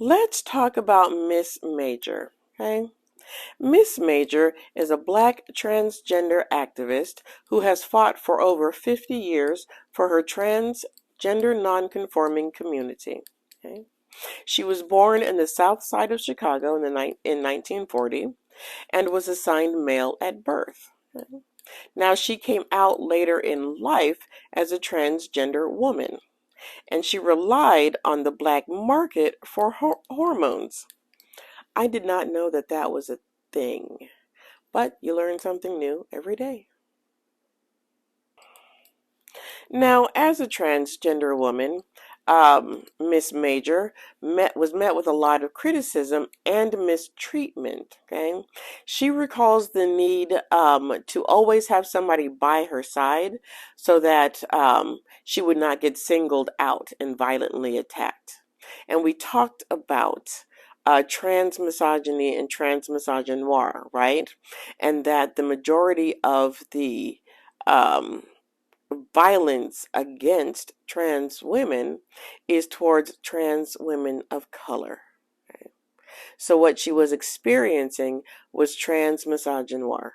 Let's talk about Miss Major, okay? Miss Major is a black transgender activist who has fought for over 50 years for her transgender nonconforming community. Okay? She was born in the south side of Chicago in 1940 and was assigned male at birth. Okay? Now, she came out later in life as a transgender woman, and she relied on the black market for hormones. I did not know that that was a thing, but you learn something new every day. Now, as a transgender woman, Miss Major was met with a lot of criticism and mistreatment. Okay, she recalls the need to always have somebody by her side so that she would not get singled out and violently attacked. And we talked about trans misogyny and trans misogynoir, right? And that the majority of the um, violence against trans women is towards trans women of color. Right? So what she was experiencing was trans misogynoir.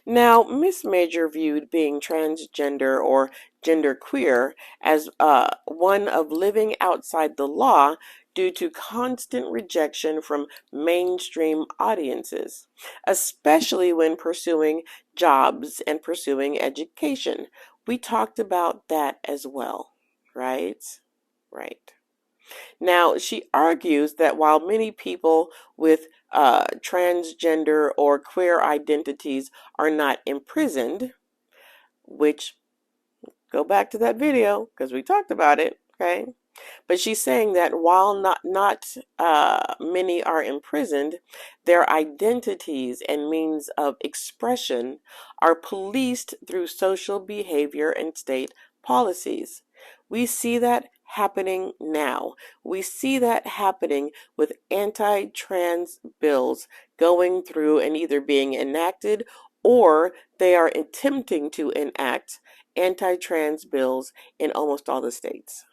Now, Miss Major viewed being transgender or genderqueer as one of living outside the law due to constant rejection from mainstream audiences, especially when pursuing jobs and pursuing education. We talked about that as well, right? Right. Now, she argues that while many people with transgender or queer identities are not imprisoned, which go back to that video because we talked about it, okay? But she's saying that while not many are imprisoned, their identities and means of expression are policed through social behavior and state policies. We see that happening now. We see that happening with anti-trans bills going through and either being enacted or they are attempting to enact anti-trans bills in almost all the states.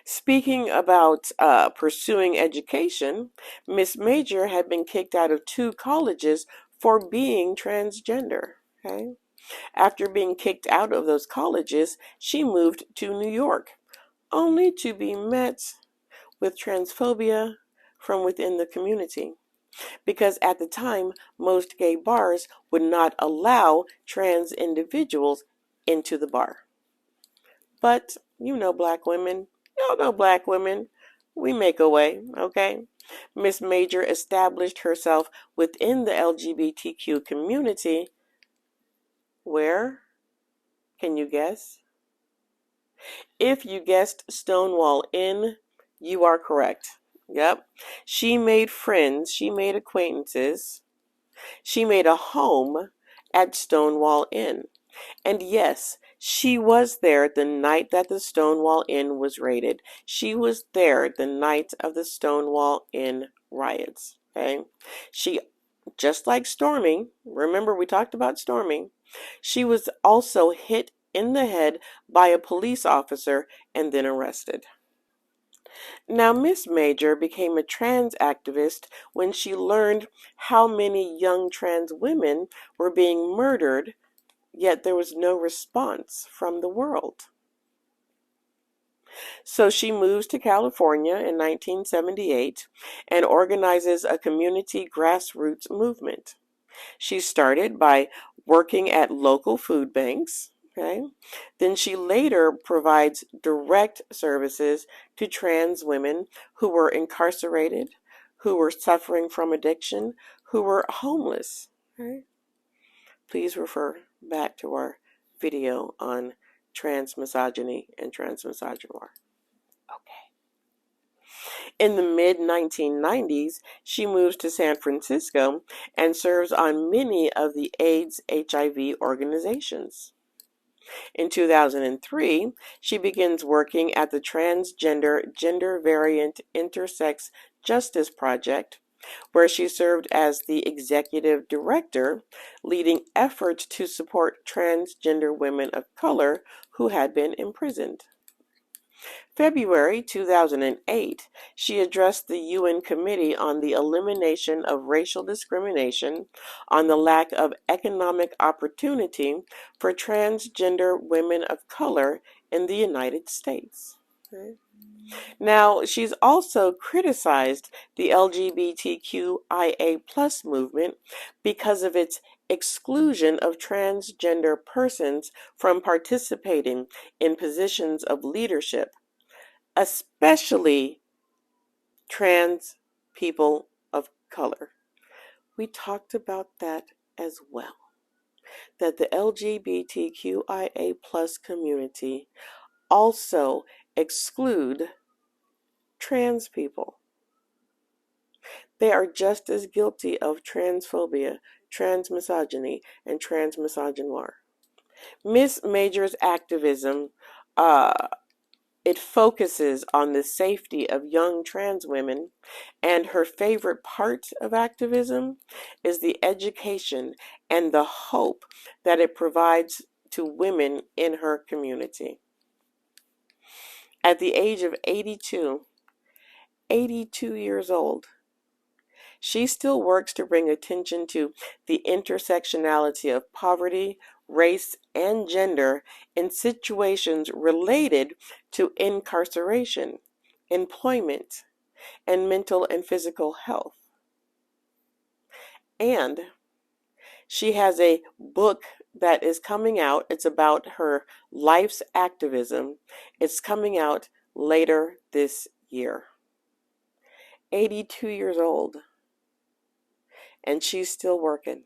Speaking about pursuing education, Miss Major had been kicked out of 2 colleges for being transgender. Okay? After being kicked out of those colleges, she moved to New York, only to be met with transphobia from within the community. Because at the time, most gay bars would not allow trans individuals into the bar. But you know black women. Y'all know black women. We make a way, okay? Miss Major established herself within the LGBTQ community. Where? Can you guess? If you guessed Stonewall Inn, you are correct. Yep. She made friends. She made acquaintances. She made a home at Stonewall Inn. And yes, she was there the night that the Stonewall Inn was raided. She was there the night of the Stonewall Inn riots. Okay? She, just like Stormy, remember we talked about Stormy, she was also hit in the head by a police officer and then arrested. Now, Miss Major became a trans activist when she learned how many young trans women were being murdered, yet there was no response from the world. So she moves to California in 1978 and organizes a community grassroots movement. She started by working at local food banks. Okay. Then she later provides direct services to trans women who were incarcerated, who were suffering from addiction, who were homeless. Okay. Please refer back to our video on trans misogyny and trans misogynoir. Okay. In the mid 1990s, she moves to San Francisco and serves on many of the AIDS HIV organizations. In 2003, she begins working at the Transgender Gender Variant Intersex Justice Project, where she served as the executive director, leading efforts to support transgender women of color who had been imprisoned. February 2008, she addressed the UN Committee on the Elimination of Racial Discrimination on the lack of economic opportunity for transgender women of color in the United States. Okay. Now, she's also criticized the LGBTQIA plus movement because of its exclusion of transgender persons from participating in positions of leadership, especially trans people of color. We talked about that as well, that the LGBTQIA plus community also exclude trans people. They are just as guilty of transphobia, transmisogyny, and transmisogynoir. Miss Major's activism, it focuses on the safety of young trans women, and her favorite part of activism is the education and the hope that it provides to women in her community. At the age of 82 years old, she still works to bring attention to the intersectionality of poverty, race, and gender in situations related to incarceration, employment, and mental and physical health. And she has a book that is coming out. It's about her life's activism. It's coming out later this year. 82 years old. And she's still working.